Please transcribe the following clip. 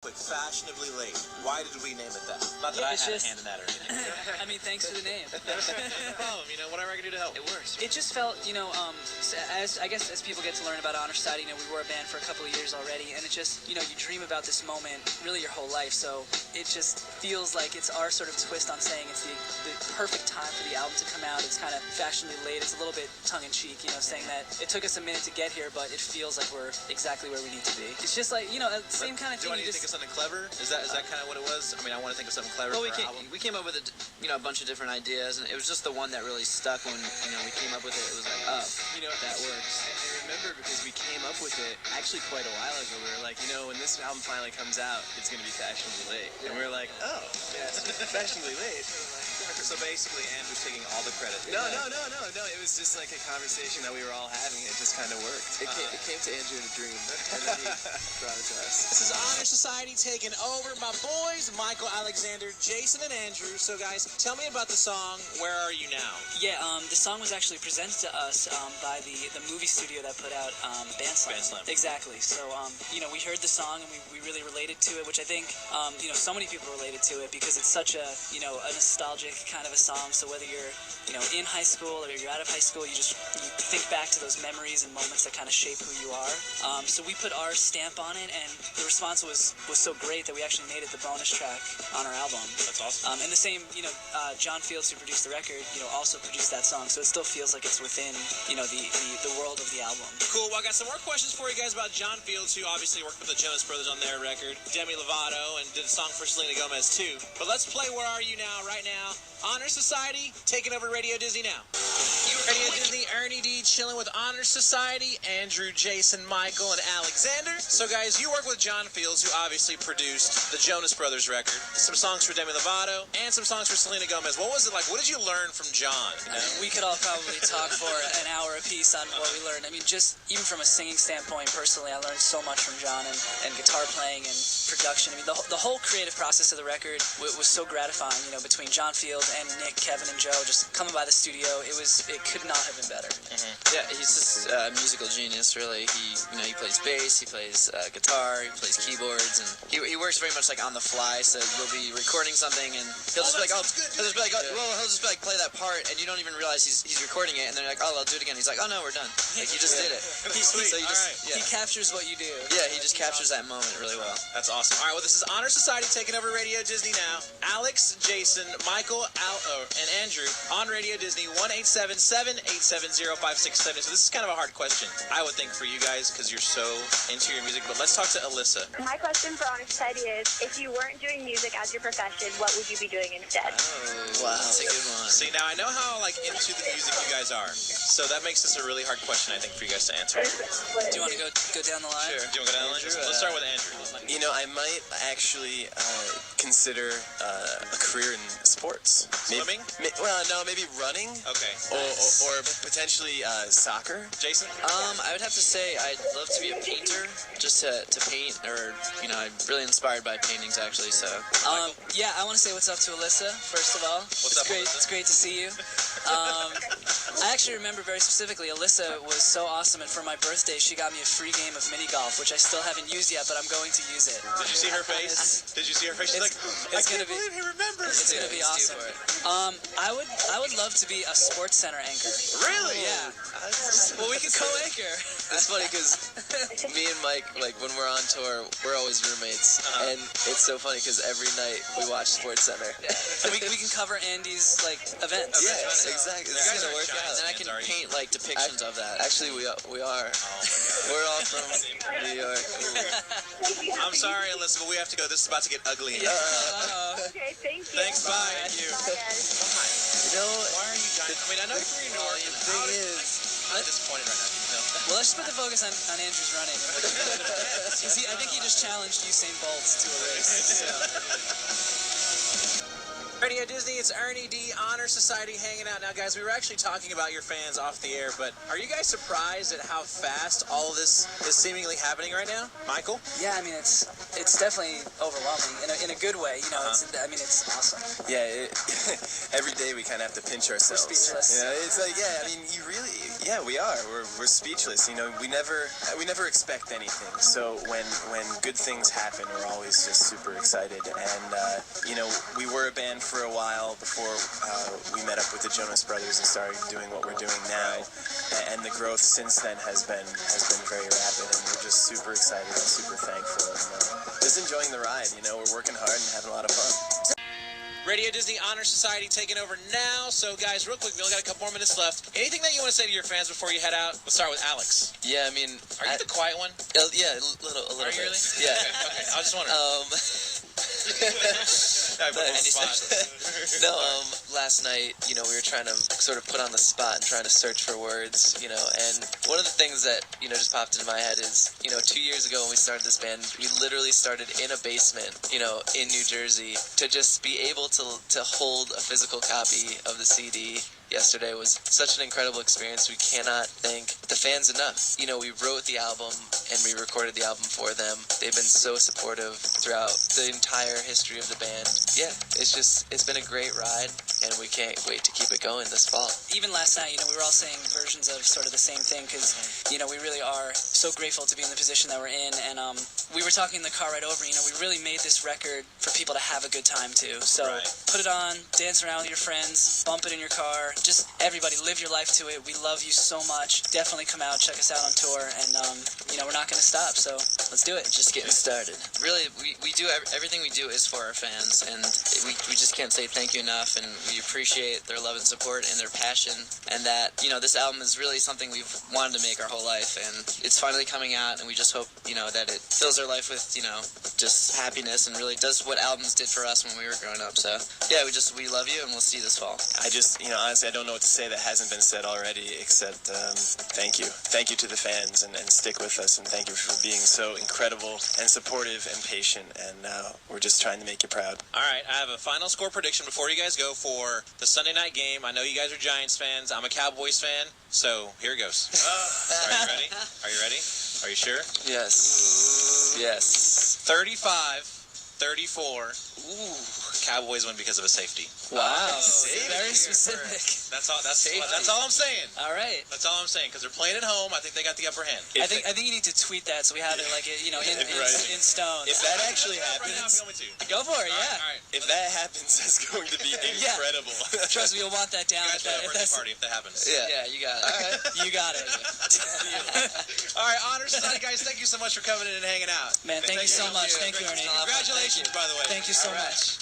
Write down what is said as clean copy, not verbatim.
Like Fashionably Late. Why did we name it that? Not that I had a hand in that or anything. I mean, thanks for the name. Whatever I can do to help. It works. It just felt, as people get to learn about Honor Society, we were a band for a couple of years already, and it just, you dream about this moment really your whole life, so it just feels like it's our sort of twist on saying it's the perfect time for the album to come out. It's kind of fashionably late. It's a little bit tongue-in-cheek, saying that it took us a minute to get here, but it feels like we're exactly where we need to be. It's just like, the same kind of thing. Do I need to think of something clever? Is that kind of what it was? I mean, I want to think of something clever well, for our album. We came up with a bunch of different ideas, and it was just the one that really stuck when we came up with it. It was like, oh, that works. I remember because we came up with it actually quite a while ago. We were like, when this album finally comes out, it's going to be Fashionably Late. And we were like, oh, yes, Fashionably Late. So basically, Andrew's taking all the credit. No. It was just like a conversation that we were all having. It just kind of worked. It came to Andrew in a dream, and then he brought it to us. This is Honor Society taking over. My boys, Michael, Alexander, Jason, and Andrew. So, guys, tell me about the song, Where Are You Now? Yeah, the song was actually presented to us by the movie studio that put out Band Slam. Exactly. So, we heard the song, and we really related to it, which I think, so many people related to it because it's such a, a nostalgic kind of a song. So whether you're, in high school or you're out of high school, you think back to those memories and moments that kind of shape who you are. So we put our stamp on it, and the response was so great that we actually made it the bonus track on our album. That's awesome. And the same, John Fields, who produced the record, also produced that song. So it still feels like it's within, the world of the album. Cool. Well, I got some more questions for you guys about John Fields, who obviously worked with the Jonas Brothers on their record, Demi Lovato, and did a song for Selena Gomez too. But let's play Where Are You Now right now. Honor Society taking over Radio Disney now. Radio Disney, Ernie D, chilling with Honor Society, Andrew, Jason, Michael, and Alexander. So, guys, you work with John Fields, who obviously produced the Jonas Brothers record, some songs for Demi Lovato, and some songs for Selena Gomez. What was it like? What did you learn from John? We could all probably talk for an hour apiece on what we learned. I mean, just even from a singing standpoint, personally, I learned so much from John and guitar playing and production. I mean, the whole creative process of the record was so gratifying, between John Fields and Nick, Kevin, and Joe just coming by the studio. It could not have been better. Mm-hmm. Yeah, he's just a musical genius, really. He plays bass, he plays guitar, he plays keyboards, and he works very much like on the fly. So we'll be recording something, and he'll just be like, play that part, and you don't even realize he's recording it, and they're like, oh, I'll do it again. He's like, oh no, we're done. Like you just did it. Sweet. So He captures what you do. Yeah, he just captures that moment really well. That's awesome. All right, well, this is Honor Society taking over Radio Disney now. Alex, Jason, Michael, and Andrew on Radio Disney, 1-877-870-5670. So this is kind of a hard question, I would think, for you guys, because you're so into your music. But let's talk to Alyssa. My question for Honor Society is, if you weren't doing music as your profession, what would you be doing instead? Oh, wow. That's a good one. See, now I know how into the music you guys are. So that makes this a really hard question, I think, for you guys to answer. Do you want to go down the line? Sure. Do you want to go down the line? Let's start with Andrew. I might actually consider a career in sports. Swimming? Maybe running. Okay. Or potentially soccer. Jason? I would have to say I'd love to be a painter, just to paint, or I'm really inspired by paintings actually. So. Yeah, I want to say what's up to Alyssa first of all. What's up, great. Alyssa? It's great to see you. I actually remember very specifically, Alyssa was so awesome, and for my birthday, she got me a free game of mini golf, which I still haven't used yet, but I'm going to use it. Did you see her face? Did you see her face? She's like, I can't believe he remembers. It's gonna be awesome. I would love to be a Sports Center anchor. Really? Yeah. Well, we can co-anchor. It's funny because me and Mike, when we're on tour, we're always roommates, and it's so funny because every night we watch Sports Center. Yeah. we can cover Andy's events. Yes, exactly. You guys It's are gonna work out. giants And I can fans, paint depictions of that. Actually, we are. Oh, my God. We're all from New York. I'm sorry, Alyssa, but we have to go. This is about to get ugly. Okay, thank you. Thanks, bye. Thank you. Bye, guys. Why are you giant? I mean, I know you're from New York. The thing is, I'm disappointed right now. Well, let's just put the focus on Andrew's running. I think he just challenged Usain Bolt to a race. So. Radio Disney, it's Ernie D, Honor Society hanging out. Now, guys, we were actually talking about your fans off the air, but are you guys surprised at how fast all of this is seemingly happening right now? Michael? Yeah, I mean, it's definitely overwhelming in a good way. You know, it's awesome. Yeah, every day we kind of have to pinch ourselves. We're speechless. You know, it's like, yeah, I mean, we are. We're speechless. You know, we never expect anything. So when good things happen, we're always just super excited. And you know, we were a band for a while before we met up with the Jonas Brothers and started doing what we're doing now. And the growth since then has been very rapid, and we're just super excited and super thankful, and just enjoying the ride. You know, we're working hard and having a lot of fun. Radio Disney Honor Society taking over now. So, guys, real quick, we only got a couple more minutes left. Anything that you want to say to your fans before you head out? Let's start with Alex. Yeah, I mean, Are you the quiet one? Yeah, a little Are you bit. really? Yeah. Okay, I was just wondering. No, last night, you know, we were trying to sort of put on the spot and trying to search for words, you know, and one of the things that, you know, just popped into my head is, you know, 2 years ago when we started this band, we literally started in a basement, you know, in New Jersey. To just be able to hold a physical copy of the CD yesterday was such an incredible experience. We cannot thank the fans enough. You know, we wrote the album and we recorded the album for them. They've been so supportive throughout the entire history of the band. Yeah, it's been a great ride, and we can't wait to keep it going this fall. Even last night, you know, we were all saying versions of sort of the same thing because, you know, we really are so grateful to be in the position that we're in. And we were talking in the car right over, you know, we really made this record for people to have a good time to. So put it on, dance around with your friends, bump it in your car. Just everybody live your life to it. We love you so much. Definitely come out, check us out on tour, and you know, we're not going to stop, so let's do it. Just getting started. Really, we do everything we do is for our fans, and we just can't say thank you enough, and we appreciate their love and support and their passion, and that, you know, this album is really something we've wanted to make our whole life, and it's finally coming out, and we just hope, you know, that it fills our life with, you know, just happiness and really does what albums did for us when we were growing up. So yeah, we love you, and we'll see you this fall. I just, you know, honestly, I don't know what to say that hasn't been said already, except thank you. Thank you to the fans, and stick with us, and thank you for being so incredible and supportive and patient, and we're just trying to make you proud. All right, I have a final score prediction before you guys go for the Sunday night game. I know you guys are Giants fans. I'm a Cowboys fan, so here it goes. Are you ready? Are you ready? Are you sure? Yes. Yes. 35-34. Ooh, Cowboys win because of a safety. Wow, very specific. That's all I'm saying. All right. That's all I'm saying, because they're playing at home. I think they got the upper hand. I think you need to tweet that so we have it, like, you know, in stone. If that actually Right now, I'm happens, going to. Go for it, yeah. All right. if that happens, that's going to be incredible. Trust me, you'll want that down. You guys have a birthday party if that happens. Yeah, you got it. All right. You got it. All right, Honor Society, guys, thank you so much for coming in and hanging out. Man, thank you so much. Thank you, Ernie. Congratulations, by the way. Thank you so much.